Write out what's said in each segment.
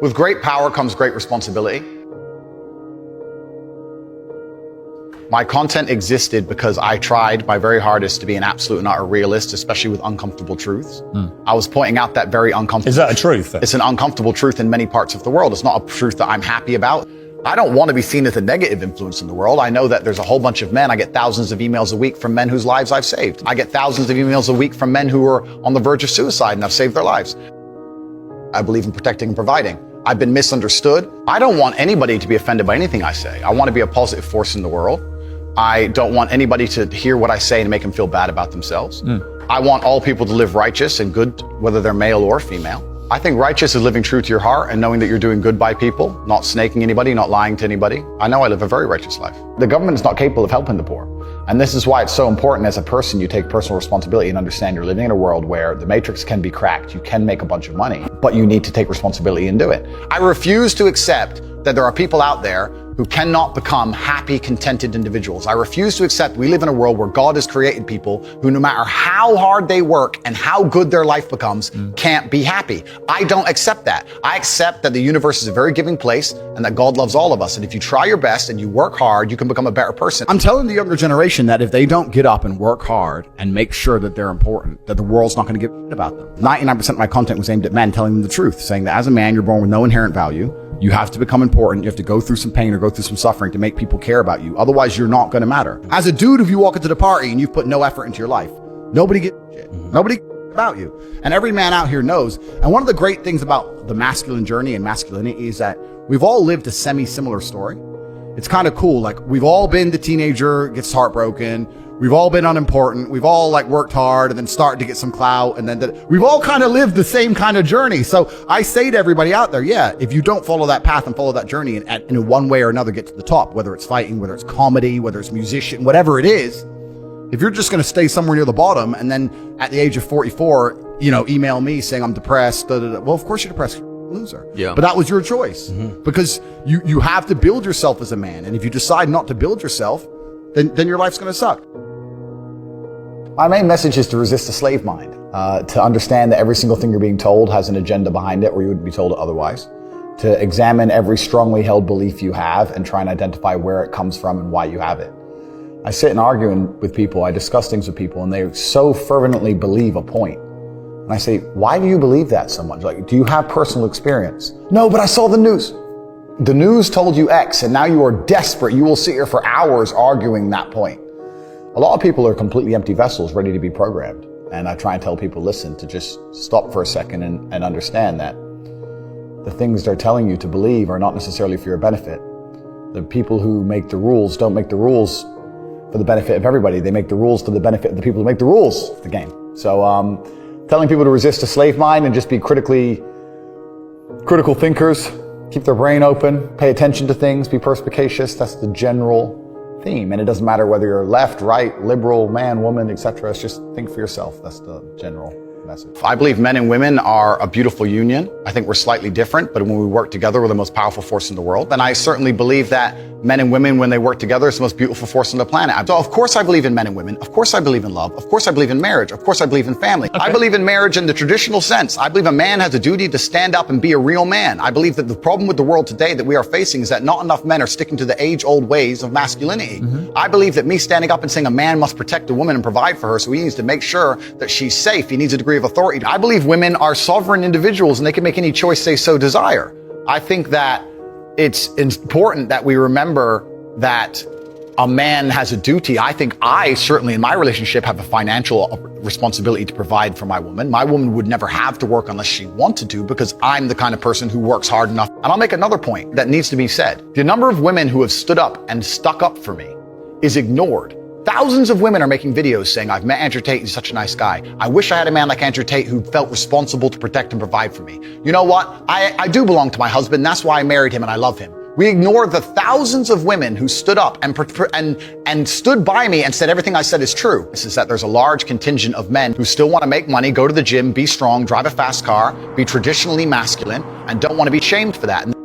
With great power comes great responsibility. My content existed because I tried my very hardest to be an absolute and utter realist, especially with uncomfortable truths. I was pointing out that very uncomfortable. Is that a truth? It's an uncomfortable truth in many parts of the world. It's not a truth that I'm happy about. I don't want to be seen as a negative influence in the world. I know that there's a whole bunch of men. I get thousands of emails a week from men whose lives I've saved. I get thousands of emails a week from men who are on the verge of suicide and I've saved their lives. I believe in protecting and providing. I've been misunderstood. I don't want anybody to be offended by anything I say. I want to be a positive force in the world. I don't want anybody to hear what I say and make them feel bad about themselves. I want all people to live righteous and good, whether they're male or female. I think righteous is living true to your heart and knowing that you're doing good by people, not snaking anybody, not lying to anybody. I know I live a very righteous life. The government is not capable of helping the poor. And this is why it's so important as a person you take personal responsibility and understand you're living in a world where the matrix can be cracked. You can make a bunch of money, but you need to take responsibility and do it. I refuse to accept that there are people out there who cannot become happy, contented individuals. I refuse to accept we live in a world where God has created people who, no matter how hard they work and how good their life becomes, can't be happy. I don't accept that. I accept that the universe is a very giving place and that God loves all of us. And if you try your best and you work hard, you can become a better person. I'm telling the younger generation that if they don't get up and work hard and make sure that they're important, that the world's not going to give a shit about them. 99% of my content was aimed at men, telling them the truth, saying that as a man, you're born with no inherent value. You have to become important. You have to go through some pain or go through some suffering to make people care about you. Otherwise, you're not going to matter. As a dude, if you walk into the party and you've put no effort into your life, nobody gives a shit. Nobody cares about you. And every man out here knows. And one of the great things about the masculine journey and masculinity is that we've all lived a semi-similar story. It's kind of cool. Like, we've all been the teenager, gets heartbroken. We've all been unimportant. We've all worked hard and then started to get some clout. And then we've all kind of lived the same kind of journey. So I say to everybody out there, yeah, if you don't follow that path and follow that journey and in one way or another get to the top, whether it's fighting, whether it's comedy, whether it's musician, whatever it is, if you're just going to stay somewhere near the bottom and then at the age of 44, email me saying I'm depressed, well, of course you're depressed. Loser. Yeah. But that was your choice because you have to build yourself as a man. And if you decide not to build yourself, then your life's going to suck. My main message is to resist the slave mind, to understand that every single thing you're being told has an agenda behind it or you wouldn't be told it otherwise, to examine every strongly held belief you have and try and identify where it comes from and why you have it. I sit and argue with people, I discuss things with people, and they so fervently believe a point. And I say, why do you believe that so much? Like, do you have personal experience? No, but I saw the news. The news told you X, and now you are desperate. You will sit here for hours arguing that point. A lot of people are completely empty vessels ready to be programmed. And I try and tell people, listen, to just stop for a second and understand that the things they're telling you to believe are not necessarily for your benefit. The people who make the rules don't make the rules for the benefit of everybody. They make the rules for the benefit of the people who make the rules of the game. So telling people to resist a slave mind and just be critical thinkers, keep their brain open, pay attention to things, be perspicacious, that's the general theme. And it doesn't matter whether you're left, right, liberal, man, woman, etc. It's just think for yourself. That's the general message. I believe men and women are a beautiful union. I think we're slightly different, but when we work together, we're the most powerful force in the world. And I certainly believe that men and women, when they work together, it's the most beautiful force on the planet. So of course I believe in men and women. Of course I believe in love. Of course I believe in marriage. Of course I believe in family. Okay. I believe in marriage in the traditional sense. I believe a man has a duty to stand up and be a real man. I believe that the problem with the world today that we are facing is that not enough men are sticking to the age-old ways of masculinity. I believe that me standing up and saying a man must protect a woman and provide for her, so he needs to make sure that she's safe. He needs a degree of authority. I believe women are sovereign individuals and they can make any choice they so desire. I think that it's important that we remember that a man has a duty. I think I certainly in my relationship have a financial responsibility to provide for my woman. My woman would never have to work unless she wanted to because I'm the kind of person who works hard enough. And I'll make another point that needs to be said. The number of women who have stood up and stuck up for me is ignored. Thousands of women are making videos saying, I've met Andrew Tate, he's such a nice guy. I wish I had a man like Andrew Tate who felt responsible to protect and provide for me. You know what? I do belong to my husband. That's why I married him and I love him. We ignore the thousands of women who stood up and stood by me and said everything I said is true. This is that there's a large contingent of men who still want to make money, go to the gym, be strong, drive a fast car, be traditionally masculine, and don't want to be shamed for that. And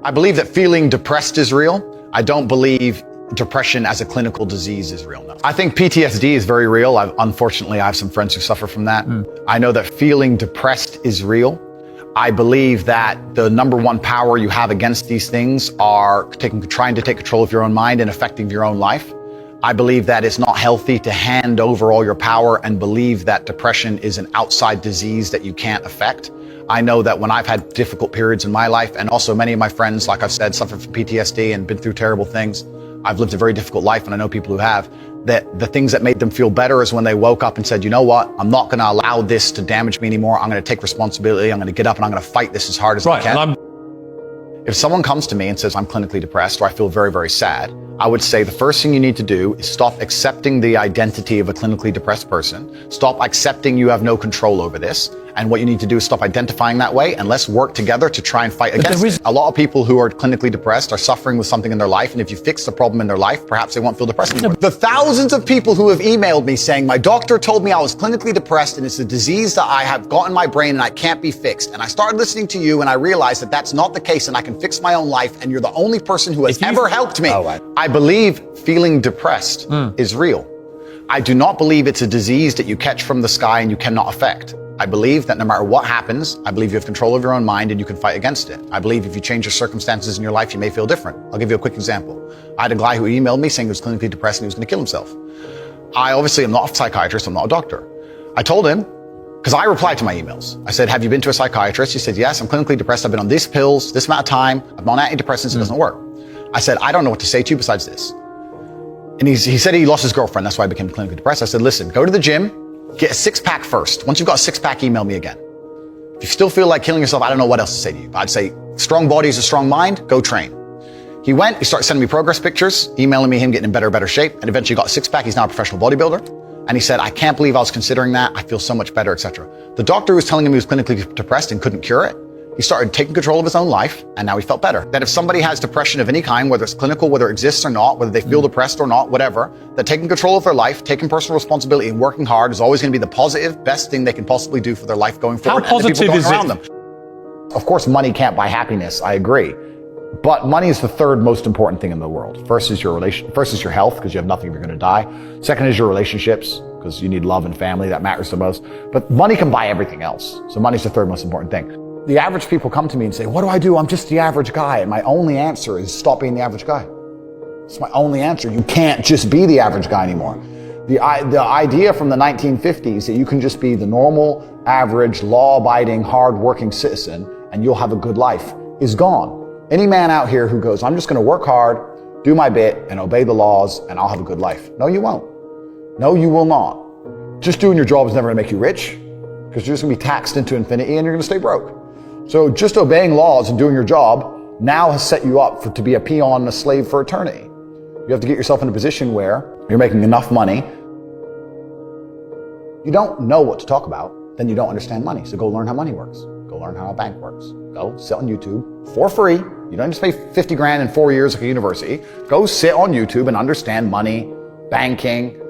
I believe that feeling depressed is real. I don't believe depression as a clinical disease is real. No. I think PTSD is very real. Unfortunately, I have some friends who suffer from that. I know that feeling depressed is real. I believe that the number one power you have against these things are trying to take control of your own mind and affecting your own life. I believe that it's not healthy to hand over all your power and believe that depression is an outside disease that you can't affect. I know that when I've had difficult periods in my life, and also many of my friends, like I've said, suffer from PTSD and been through terrible things. I've lived a very difficult life, and I know people who have, that the things that made them feel better is when they woke up and said, you know what, I'm not going to allow this to damage me anymore. I'm going to take responsibility. I'm going to get up and I'm going to fight this as hard as I can. If someone comes to me and says I'm clinically depressed or I feel very, very sad, I would say the first thing you need to do is stop accepting the identity of a clinically depressed person. Stop accepting you have no control over this. And what you need to do is stop identifying that way, and let's work together to try and fight against it. A lot of people who are clinically depressed are suffering with something in their life, and if you fix the problem in their life, perhaps they won't feel depressed anymore. The thousands of people who have emailed me saying, my doctor told me I was clinically depressed and it's a disease that I have got in my brain and I can't be fixed. And I started listening to you and I realized that that's not the case and I can fix my own life, and you're the only person who has ever helped me. I believe feeling depressed is real. I do not believe it's a disease that you catch from the sky and you cannot affect. I believe that no matter what happens, I believe you have control of your own mind and you can fight against it. I believe if you change your circumstances in your life, you may feel different. I'll give you a quick example. I had a guy who emailed me saying he was clinically depressed and he was going to kill himself. I obviously am not a psychiatrist, I'm not a doctor. I told him, because I replied to my emails. I said, have you been to a psychiatrist? He said, yes, I'm clinically depressed. I've been on these pills, this amount of time. I'm on antidepressants, it doesn't work. I said, I don't know what to say to you besides this. And he said he lost his girlfriend, that's why I became clinically depressed. I said, listen, go to the gym, get a six-pack first. Once you've got a six-pack, email me again. If you still feel like killing yourself, I don't know what else to say to you. I'd say, strong body is a strong mind, go train. He went, he started sending me progress pictures, emailing me him getting in better shape, and eventually got a six-pack. He's now a professional bodybuilder. And he said, I can't believe I was considering that. I feel so much better, etc. The doctor was telling him he was clinically depressed and couldn't cure it. He started taking control of his own life, and now he felt better. That if somebody has depression of any kind, whether it's clinical, whether it exists or not, whether they feel depressed or not, whatever, that taking control of their life, taking personal responsibility and working hard is always going to be the positive, best thing they can possibly do for their life going forward. How positive is it? Them. Of course, money can't buy happiness. I agree. But money is the third most important thing in the world. First is your health, because you have nothing if you're going to die. Second is your relationships, because you need love and family. That matters the most. But money can buy everything else. So money's the third most important thing. The average people come to me and say, what do I do? I'm just the average guy. And my only answer is stop being the average guy. It's my only answer. You can't just be the average guy anymore. The idea from the 1950s that you can just be the normal, average, law-abiding, hard-working citizen and you'll have a good life is gone. Any man out here who goes, I'm just going to work hard, do my bit, and obey the laws, and I'll have a good life. No, you won't. No, you will not. Just doing your job is never going to make you rich, because you're just going to be taxed into infinity and you're going to stay broke. So just obeying laws and doing your job now has set you up to be a peon and a slave for eternity. You have to get yourself in a position where you're making enough money. You don't know what to talk about, then you don't understand money. So go learn how money works. Go learn how a bank works. Go sit on YouTube for free. You don't just pay 50 grand in 4 years like a university. Go sit on YouTube and understand money, banking,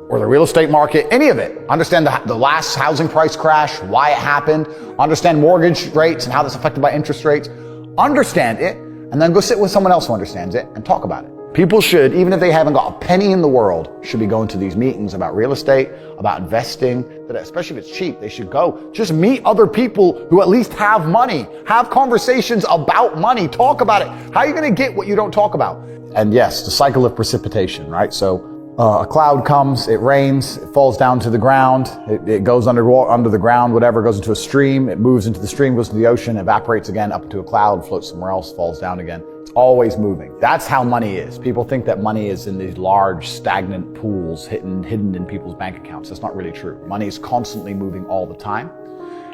or the real estate market, any of it. Understand the last housing price crash, why it happened, understand mortgage rates and how that's affected by interest rates. Understand it, and then go sit with someone else who understands it and talk about it. People should, even if they haven't got a penny in the world, should be going to these meetings about real estate, about investing, that especially if it's cheap, they should go. Just meet other people who at least have money. Have conversations about money. Talk about it. How are you going to get what you don't talk about? And yes, the cycle of precipitation, right? So a cloud comes, it rains, it falls down to the ground, it goes under the ground, whatever, goes into a stream, it moves into the stream, goes to the ocean, evaporates again up into a cloud, floats somewhere else, falls down again. It's always moving. That's how money is. People think that money is in these large, stagnant pools hidden in people's bank accounts. That's not really true. Money is constantly moving all the time.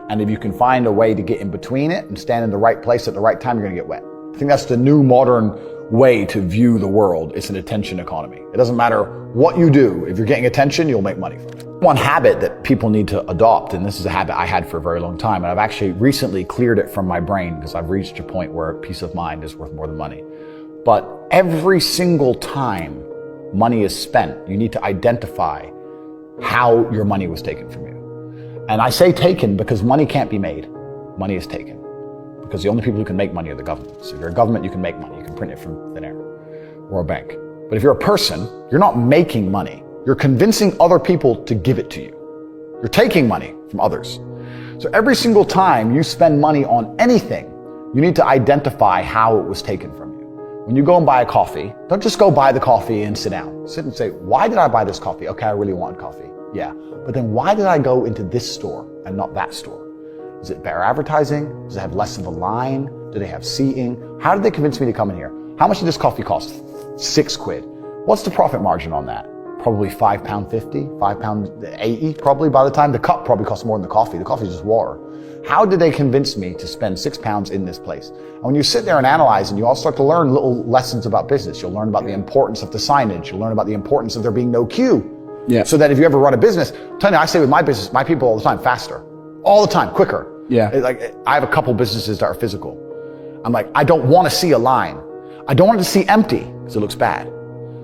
And if you can find a way to get in between it and stand in the right place at the right time, you're going to get wet. I think that's the new modern way to view the world. It's an attention economy. It doesn't matter what you do. If you're getting attention, you'll make money from it. One habit that people need to adopt, and this is a habit I had for a very long time, and I've actually recently cleared it from my brain because I've reached a point where peace of mind is worth more than money. But every single time money is spent, you need to identify how your money was taken from you. And I say taken because money can't be made. Money is taken. Because the only people who can make money are the government. So if you're a government, you can make money. You can print it from thin air or a bank. But if you're a person, you're not making money. You're convincing other people to give it to you. You're taking money from others. So every single time you spend money on anything, you need to identify how it was taken from you. When you go and buy a coffee, don't just go buy the coffee and sit down. Sit and say, why did I buy this coffee? Okay, I really wanted coffee. Yeah. But then why did I go into this store and not that store? Is it better advertising? Does it have less of a line? Do they have seating? How did they convince me to come in here? How much did this coffee cost? £6. What's the profit margin on that? Probably £5.50, £5.80 probably by the time. The cup probably costs more than the coffee. The coffee is just water. How did they convince me to spend £6 in this place? And when you sit there and analyze and you all start to learn little lessons about business, you'll learn about the importance of the signage. You'll learn about the importance of there being no queue. Yeah. So that if you ever run a business, I'm telling you, I say with my business, my people all the time, faster. All the time, quicker. Yeah. Like I have a couple businesses that are physical. I'm like, I don't want to see a line. I don't want it to see empty because it looks bad.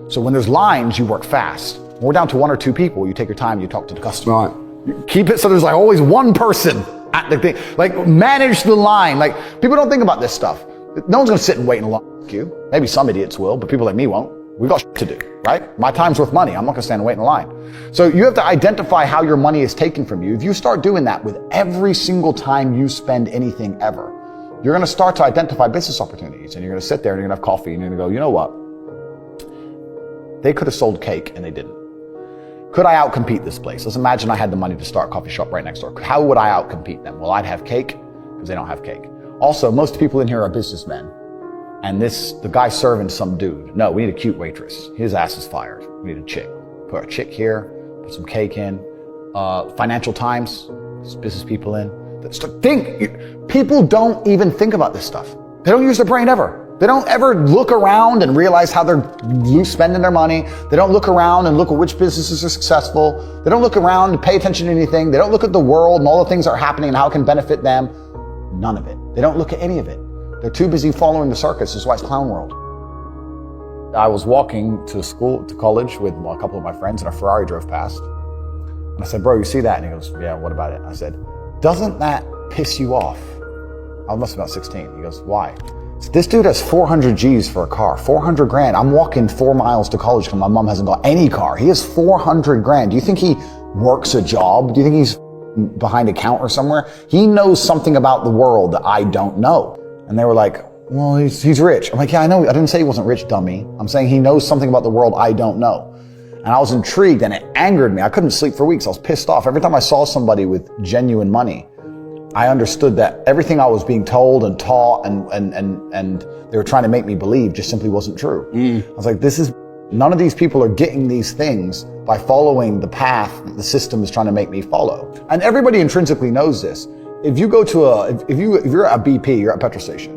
So when there's lines, you work fast. When we're down to 1 or 2 people, you take your time, you talk to the customer. Right. You keep it so there's like always one person at the thing. Like manage the line. Like people don't think about this stuff. No one's going to sit and wait in a long queue. Maybe some idiots will, but people like me won't. We got shit to do, right? My time's worth money. I'm not going to stand and wait in a line. So you have to identify how your money is taken from you. If you start doing that with every single time you spend anything ever, you're going to start to identify business opportunities, and you're going to sit there and you're going to have coffee and you're going to go, you know what? They could have sold cake and they didn't. Could I outcompete this place? Let's imagine I had the money to start a coffee shop right next door. How would I outcompete them? Well, I'd have cake because they don't have cake. Also, most people in here are businessmen. And the guy serving some dude. No, we need a cute waitress. His ass is fired. We need a chick. Put a chick here, put some cake in. Financial Times, business people in. People don't even think about this stuff. They don't use their brain ever. They don't ever look around and realize how they're spending their money. They don't look around and look at which businesses are successful. They don't look around and pay attention to anything. They don't look at the world and all the things that are happening and how it can benefit them. None of it. They don't look at any of it. They're too busy following the circus. That's why it's clown world. I was walking to college with a couple of my friends, and a Ferrari drove past. And I said, bro, you see that? And he goes, yeah, what about it? I said, doesn't that piss you off? I must have been about 16. He goes, why? This dude has 400 G's for a car, 400 grand. I'm walking 4 miles to college because my mom hasn't got any car. He has 400 grand. Do you think he works a job? Do you think he's behind a counter somewhere? He knows something about the world that I don't know. And they were like, well, he's rich. I'm like, yeah, I know. I didn't say he wasn't rich, dummy. I'm saying he knows something about the world I don't know. And I was intrigued and it angered me. I couldn't sleep for weeks. I was pissed off. Every time I saw somebody with genuine money, I understood that everything I was being told and taught and they were trying to make me believe just simply wasn't true. I was like, none of these people are getting these things by following the path that the system is trying to make me follow. And everybody intrinsically knows this. If you go to if you're at a BP, you're at a petrol station,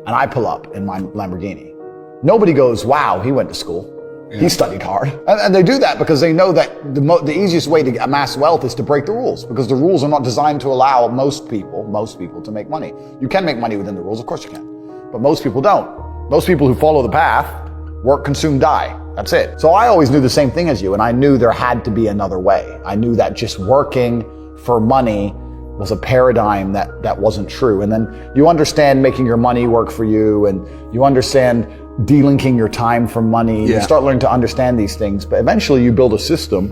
and I pull up in my Lamborghini, nobody goes, wow, he went to school. Yeah. He studied hard. And they do that because they know that the easiest way to amass wealth is to break the rules, because the rules are not designed to allow most people to make money. You can make money within the rules, of course you can, but most people don't. Most people who follow the path work, consume, die. That's it. So I always knew the same thing as you, and I knew there had to be another way. I knew that just working for money was a paradigm that wasn't true. And then you understand making your money work for you, and you understand delinking your time from money. Yeah. You start learning to understand these things, but eventually you build a system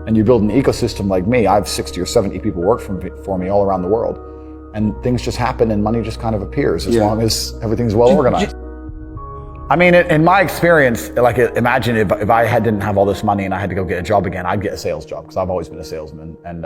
and you build an ecosystem like me. I have 60 or 70 people work for me all around the world, and things just happen and money just kind of appears as long as everything's well organized. I mean, in my experience, like imagine if I didn't have all this money and I had to go get a job again, I'd get a sales job because I've always been a salesman. And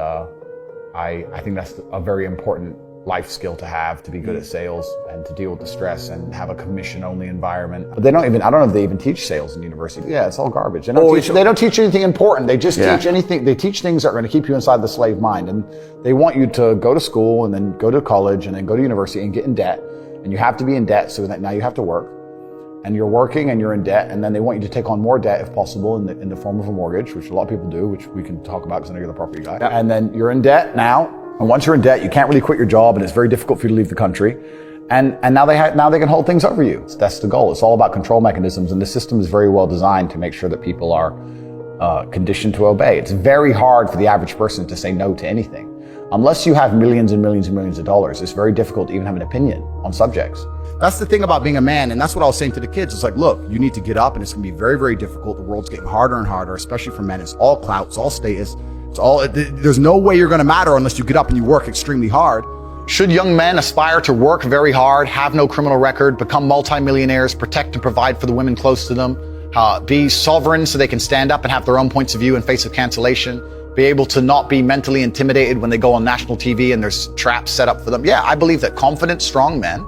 I think that's a very important life skill to have, to be good at sales and to deal with the stress and have a commission-only environment. But I don't know if they even teach sales in university. Yeah, it's all garbage. They don't teach anything important. They just teach anything. They teach things that are going to keep you inside the slave mind. And they want you to go to school and then go to college and then go to university and get in debt. And you have to be in debt so that now you have to work. And you're working and you're in debt, and then they want you to take on more debt if possible in the form of a mortgage, which a lot of people do, which we can talk about because I know you're the property guy. Yeah. And then you're in debt now, and once you're in debt, you can't really quit your job, and it's very difficult for you to leave the country. And now they can hold things over you. That's the goal. It's all about control mechanisms, and the system is very well designed to make sure that people are conditioned to obey. It's very hard for the average person to say no to anything. Unless you have millions and millions and millions of dollars, it's very difficult to even have an opinion on subjects. That's the thing about being a man, and that's what I was saying to the kids. It's like, look, you need to get up, and it's going to be very, very difficult. The world's getting harder and harder, especially for men. It's all clout, it's all status. There's no way you're going to matter unless you get up and you work extremely hard. Should young men aspire to work very hard, have no criminal record, become multimillionaires, protect and provide for the women close to them, be sovereign so they can stand up and have their own points of view in face of cancellation, be able to not be mentally intimidated when they go on national TV and there's traps set up for them? Yeah, I believe that confident, strong men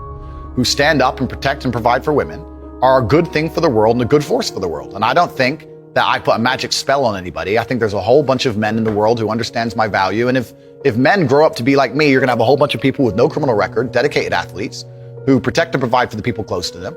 who stand up and protect and provide for women are a good thing for the world and a good force for the world. And I don't think that I put a magic spell on anybody. I think there's a whole bunch of men in the world who understands my value. And if men grow up to be like me, you're going to have a whole bunch of people with no criminal record, dedicated athletes, who protect and provide for the people close to them,